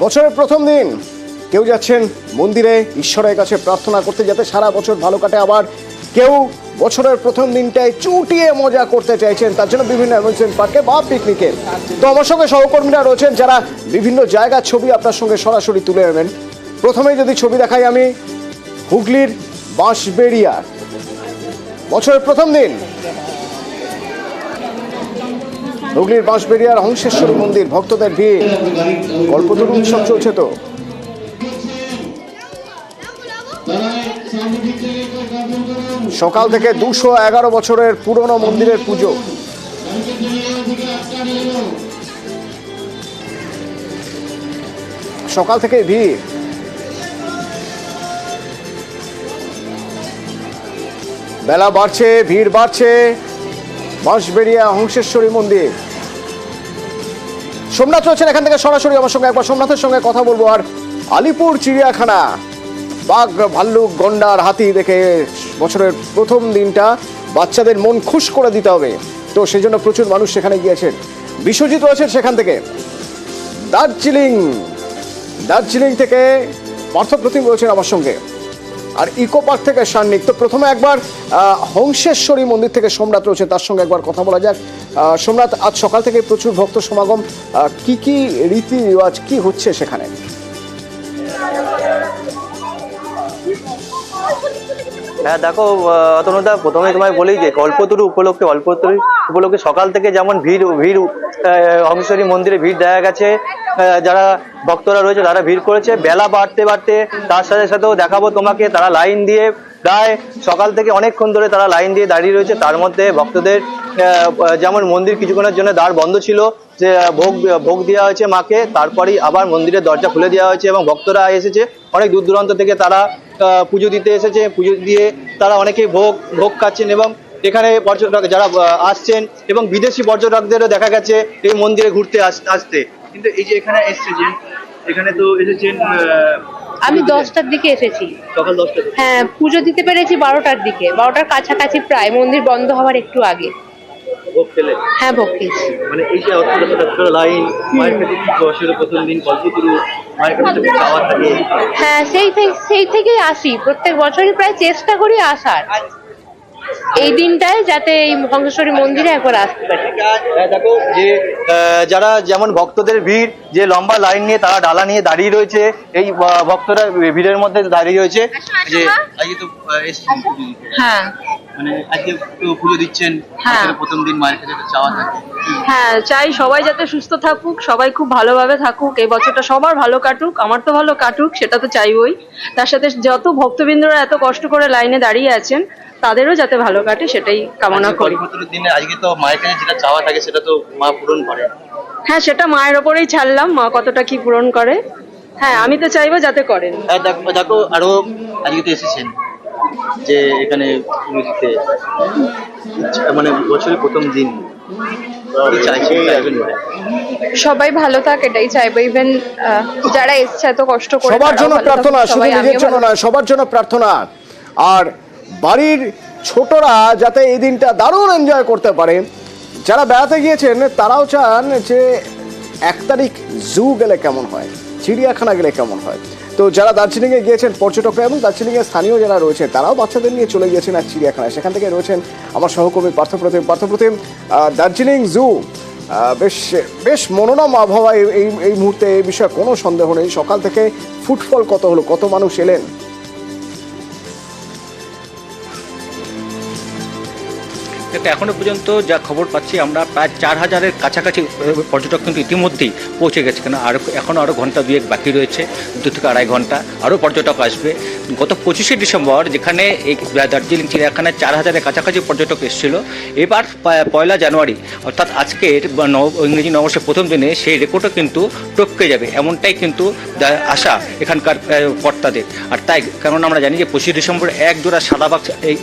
বছরের প্রথম দিন কেউ যাচ্ছেন মন্দিরে ঈশ্বরের কাছে প্রার্থনা করতে যাতে সারা বছর ভালো কাটে, আবার কেউ বছরের প্রথম দিনটায় চুটিয়ে মজা করতে চাইছেন, তার জন্য বিভিন্ন অ্যামিউজমেন্ট পার্কে বা পিকনিকে। তো আমার সঙ্গে সহকর্মীরা রয়েছেন যারা বিভিন্ন জায়গার ছবি আপনার সঙ্গে সরাসরি তুলে নেবেন। প্রথমেই যদি ছবি দেখাই আমি হুগলির বাঁশবেড়িয়া, বছরের প্রথম দিন হুগলির বাঁশবেড়িয়ার হংসেশ্বরী মন্দির, ভক্তদের ভিড়, কল্পতরু উৎসব চলছে। তো সকাল থেকে 211 বছরের পুরনো মন্দিরের পুজো। সকাল থেকে ভিড়, বেলা বাড়ছে, ভিড় বাড়ছে বাঁশবেড়িয়া হংসেশ্বরী মন্দির। সোমনাথ রয়েছেন এখান থেকে সরাসরি আমার সঙ্গে, একবার সোমনাথের সঙ্গে কথা বলবো। আর আলিপুর চিড়িয়াখানা, বাঘ, ভাল্লুক, গন্ডার, হাতি দেখে বছরের প্রথম দিনটা বাচ্চাদের মন খুশ করে দিতে হবে, তো সেই জন্য প্রচুর মানুষ সেখানে গিয়েছেন। বিশ্বজিৎ রয়েছেন সেখান থেকে। দার্জিলিং থেকে পার্থপ্রতিম রয়েছেন আমার সঙ্গে, আর ইকো পার্ক থেকে সান্নিক। তো প্রথমে একবার হংসেশ্বরী মন্দির থেকে সোমনাথ রয়েছে, তার সঙ্গে একবার কথা বলা যাক। সোমনাথ, আজ সকাল থেকে প্রচুর ভক্ত সমাগম, কি কি রীতি রিওয়াজ কি হচ্ছে সেখানে? হ্যাঁ দেখো অতনুদা, প্রথমে তোমায় বলি যে কল্পতরু উপলক্ষে সকাল থেকে যেমন ভিড় হংসেশ্বরী মন্দিরে ভিড় দেখা গেছে, যারা ভক্তরা রয়েছে তারা ভিড় করেছে। বেলা বাড়তে বাড়তে তার সাথে সাথেও দেখাবো তোমাকে, তারা লাইন দিয়ে প্রায় সকাল থেকে অনেকক্ষণ ধরে তারা লাইন দিয়ে দাঁড়িয়ে রয়েছে। তার মধ্যে ভক্তদের যেমন মন্দির কিছুক্ষণের জন্য দ্বার বন্ধ ছিল, যে ভোগ দেওয়া হয়েছে মাকে, তারপরেই আবার মন্দিরের দরজা খুলে দেওয়া হয়েছে এবং ভক্তরা এসেছে অনেক দূর দূরান্ত থেকে, তারা পুজো দিতে এসেছে। পুজো দিয়ে তারা অনেকেই ভোগ খাচ্ছেন এবং এখানে পর্যটক যারা আসছেন এবং বিদেশি পর্যটকদেরও দেখা গেছে এই মন্দিরে ঘুরতে আসতে। কিন্তু এই যে এখানে এসেছেন, এখানে তো এসেছেন আমি 10টার দিকে এসেছি, সকাল 10টা। হ্যাঁ পুজো দিতে পেরেছি 12টার দিকে, 12টার কাছাকাছি, প্রায় মন্দির বন্ধ হওয়ার একটু আগে। ভোগ খেলে? হ্যাঁ ভোগ খেয়েছি। মানে এই যে লাইন, মায়ের কাছে বছরের প্রথম দিন কল্পতরু মায়ের কাছে যাওয়া থাকে। হ্যাঁ সেই থেকেই আসি, প্রত্যেক বছরই প্রায় চেষ্টা করি আসার এই দিনটায়, যাতে এই হংসেশ্বরী মন্দিরে একবার আসতে পারি। দেখো যে যারা যেমন ভক্তদের ভিড়, যে লম্বা লাইন নিয়ে তারা ডালা নিয়ে দাঁড়িয়ে রয়েছে, এই ভক্তরা ভিড়ের মধ্যে দাঁড়িয়ে রয়েছে। যে আজকে তো হ্যাঁ মানে আজকে পুজো দিচ্ছেন, প্রথম দিন মায়ের কাছে চাওয়া থাকে। হ্যাঁ চাই সবাই যাতে সুস্থ থাকুক, সবাই খুব ভালোভাবে থাকুক, এই বছরটা সবার ভালো কাটুক, আমার তো ভালো কাটুক সেটা তো চাইবই। তার সাথে যত ভক্তবৃন্দরা এত কষ্ট করে লাইনে দাঁড়িয়ে আছেন তাদেরও যাতে ভালো কাটে সেটাই কামনা করি। দিনে আজকে তো মায়ের কাছে যেটা চাওয়া থাকে সেটা তো মা পূরণ করে। হ্যাঁ সেটা মায়ের ওপরেই ছাড়লাম, মা কতটা কি পূরণ করে। হ্যাঁ আমি তো চাইবো যাতে করেন। হ্যাঁ দেখো আরো আজকে তো এসেছেন যে এখানে পুজো দিতে, মানে বছরের প্রথম দিন সবাই ভালো থাক এটাই চাইবো, ইভেন যারা এসছে এত কষ্ট করে সবার জন্য প্রার্থনা, শুধু নিজের জন্য নয়, সবার জন্য প্রার্থনা। আর বাড়ির ছোটরা যাতে এই দিনটা দারুণ এনজয় করতে পারে। যারা বেড়াতে গিয়েছেন তারাও চান যে 1 তারিখ জু গেলে কেমন হয়, চিড়িয়াখানা গেলে কেমন হয়। তো যারা দার্জিলিংয়ে গিয়েছেন পর্যটকরা এবং দার্জিলিংয়ের স্থানীয় যারা রয়েছে তারাও বাচ্চাদের নিয়ে চলে গিয়েছেন আর চিড়িয়াখানায়। সেখান থেকে রয়েছেন আমার সহকর্মী পার্থপ্রতিম। দার্জিলিং জু বেশ মনোরম আবহাওয়া এই মুহূর্তে, এই বিষয়ে কোনো সন্দেহ নেই। সকাল থেকে ফুটফল কত হলো, কত মানুষ এলেন? এখনো পর্যন্ত যা খবর পাচ্ছি আমরা, প্রায় 4000-এর কাছাকাছি পর্যটক কিন্তু ইতিমধ্যেই পৌঁছে গেছে। কেন এখনও আরও ঘন্টা 2-1 বাকি রয়েছে, 2 থেকে 2.5 ঘন্টা আরও পর্যটক আসবে। গত 25শে ডিসেম্বর যেখানে এই দার্জিলিং চিড়িয়াখানায় 4000-এর কাছাকাছি পর্যটক এসেছিল, এবার 1 জানুয়ারি অর্থাৎ আজকের ইংরেজি নববর্ষের প্রথম দিনে সেই রেকর্ডও কিন্তু টপকে যাবে, এমনটাই কিন্তু আশা এখানকার কর্তাদের। আর তাই কারণ আমরা জানি যে 25শে ডিসেম্বর 1 জোড়া সাদাবাগ এই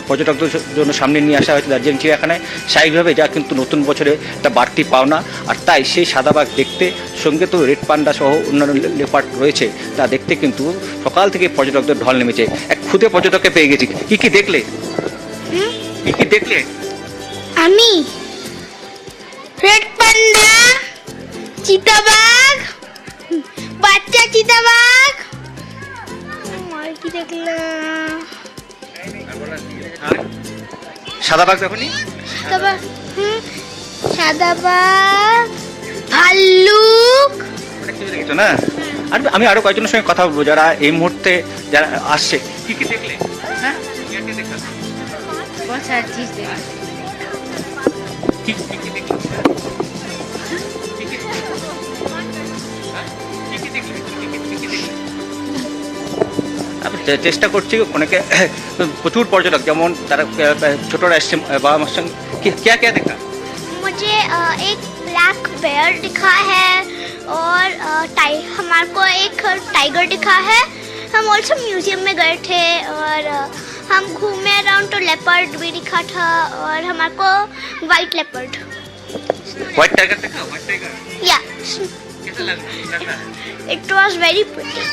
পর্যটকদের জন্য সামনে নিয়ে আসা হয়েছে দার্জিলিং চিড়িয়াখানায় স্বাভাবিকভাবে, যা কিন্তু নতুন বছরে একটা বাড়তি পাওনা। আর তাই সেই সাদাবাগ দেখতে, সঙ্গে তো রেড পান্ডা সহ অন্যান্য লেপার্ড রয়েছে, তা দেখতে কিন্তু সকাল থেকে পর্যটকদের ঢল নেমেছে। এক খুদে পর্যটককে পেয়ে গেছি। কি দেখলে? কি দেখলে? আমি রেড পান্ডা, চিতাবাঘ, চিতাবাঘ, আর কি দেখলাম, সাদা বাঘ দেখনি? তারপর সাদা বাঘ, ভাল্লুক। দেখেছো না? আর আমি আরো কয়েকজনের সঙ্গে কথা বলবো যারা এই মুহূর্তে যারা আসছে। কি কি দেখলে? হ্যাঁ, কি কি দেখলে? बहुत सारी चीज देखी। কি কি কি দেখলে? কি কি? হ্যাঁ? কি কি দেখলে? কি কি দেখলে? আমি চেষ্টা করছি অনেকে প্রচুর পর্যটক যেমন তারা ছোটরা এসছে বাবা মার সঙ্গে क्या क्या देखा? मुझे एक ब्लैक बेयर दिखा है और हमारे को एक टाइगर दिखा है। हम ऑल्सो म्यूजियम में गए थे और हम घूमे अराउंड, तो लेपर्ड भी दिखा था और हमारे को वाइट लेपर्ड, व्हाइट टाइगर देखा? व्हाइट टाइगर या कैसा लगा? it was very pretty.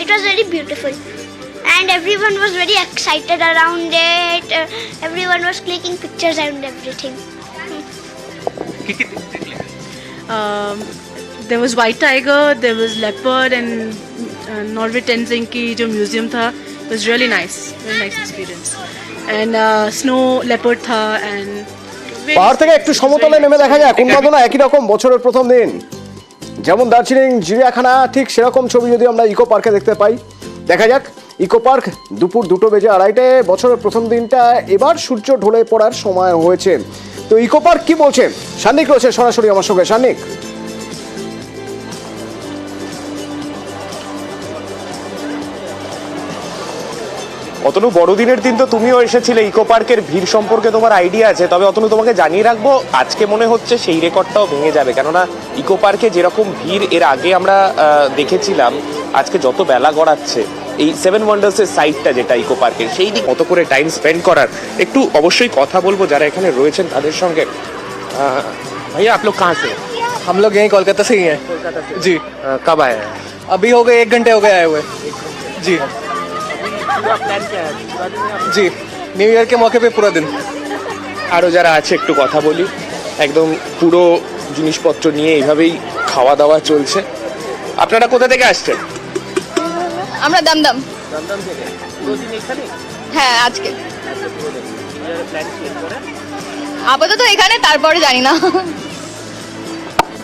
It was very beautiful and everyone was very excited around it. Everyone was clicking pictures and everything. কি কি দেখলে? there was white tiger, there was leopard and Norway Tenzing की जो museum था, it was really nice, very nice experience. And snow leopard था and পাহাড় থেকে একটু সমতলে নেমে দেখা যায় উন্মাদনা একই রকম বছরের প্রথম দিন। যেমন দার্জিলিং চিড়িয়াখানা ঠিক সেরকম ছবি যদি আমরা ইকো পার্কে দেখতে পাই। দেখা যাক ইকো পার্ক দুপুর 2:02 বছরের প্রথম দিনটা এবার সূর্য ঢলে পড়ার সময় হয়েছে। তো ইকো পার্ক কি বলছেন? সান্নিক রয়েছে সরাসরি আমার সঙ্গে। সান্নিক, অতনু, বড়দিনের দিন তো তুমিও এসেছিলে, ইকো পার্কের ভিড় সম্পর্কে তোমার আইডিয়া আছে? তবে অতনু, তোমাকে জানিয়ে রাখবো আজকে মনে হচ্ছে সেই রেকর্ডটাও ভেঙে যাবে, কেননা ইকো পার্কে যেরকম ভিড় এর আগে আমরা দেখেছিলাম, আজকে যত বেলা গড়াচ্ছে এই 7 ওয়ান্ডার্সের সাইটটা যেটা ইকো পার্কের, সেই দিক কত করে টাইম স্পেন্ড করার একটু অবশ্যই কথা বলবো যারা এখানে রয়েছেন তাদের সঙ্গে। ভাইয়া, आप लोग कहाँ से? हम लोग यहीं कोलकाता से ही हैं। जी। कब आए हैं? अभी हो गए 1 घंटे हो गए आए हुए। जी जी, न्यू ईयर के मौके पे पूरा दिन। আরও যারা আছে একটু কথা বলি। একদম পুরো জিনিসপত্র নিয়ে এইভাবেই খাওয়া দাওয়া চলছে। আপনারা কোথা থেকে আসছেন? আমরা দমদম। হ্যাঁ, আজকে আপাতত এখানে, তারপরে জানি না।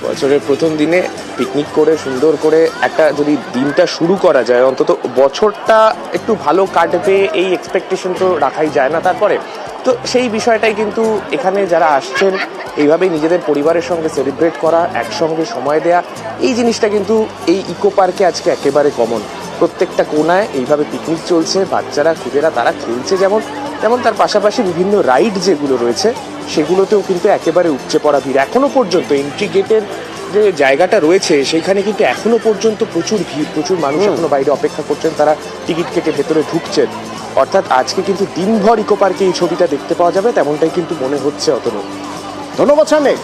বছরের প্রথম দিনে পিকনিক করে সুন্দর করে একটা যদি দিনটা শুরু করা যায়, অন্তত বছরটা একটু ভালো কাটবে এই এক্সপেকটেশন তো রাখাই যায় না তারপরে। তো সেই বিষয়টাই কিন্তু এখানে যারা আসছেন এইভাবেই নিজেদের পরিবারের সঙ্গে সেলিব্রেট করা, একসঙ্গে সময় দেয়া, এই জিনিসটা কিন্তু এই ইকো পার্কে আজকে একেবারে কমন। প্রত্যেকটা কোনায় এইভাবে পিকনিক চলছে, বাচ্চারা খুদেরা তারা খেলছে যেমন, তেমন তার পাশাপাশি বিভিন্ন রাইড যেগুলো রয়েছে সেগুলোতেও কিন্তু একেবারে উপচে পড়া ভিড়। এখনো পর্যন্ত এন্ট্রি গেটের যে জায়গাটা রয়েছে সেখানে কিন্তু এখনো পর্যন্ত প্রচুর ভিড়, প্রচুর মানুষ এখনো বাইরে অপেক্ষা করছেন, তারা টিকিট কেটে ভেতরে ঢুকছেন। অর্থাৎ আজকে কিন্তু দিনভর ইকো পার্কে এই ছবিটা দেখতে পাওয়া যাবে, তেমনটাই কিন্তু মনে হচ্ছে। অতনু, ধন্যবাদ সান্নিক।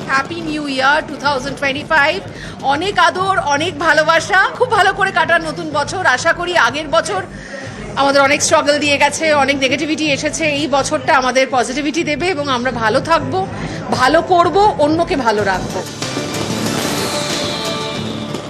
Happy new year 2025। অনেক আদর, অনেক ভালোবাসা, খুব ভালো করে কাটার নতুন বছর। আশা করি আগের বছর আমাদের অনেক স্ট্রাগল দিয়ে গেছে, অনেক নেগেটিভিটি এসেছে, এই বছরটা আমাদের পজিটিভিটি দেবে এবং আমরা ভালো থাকবো, ভালো করব, অন্যকে ভালো রাখবো।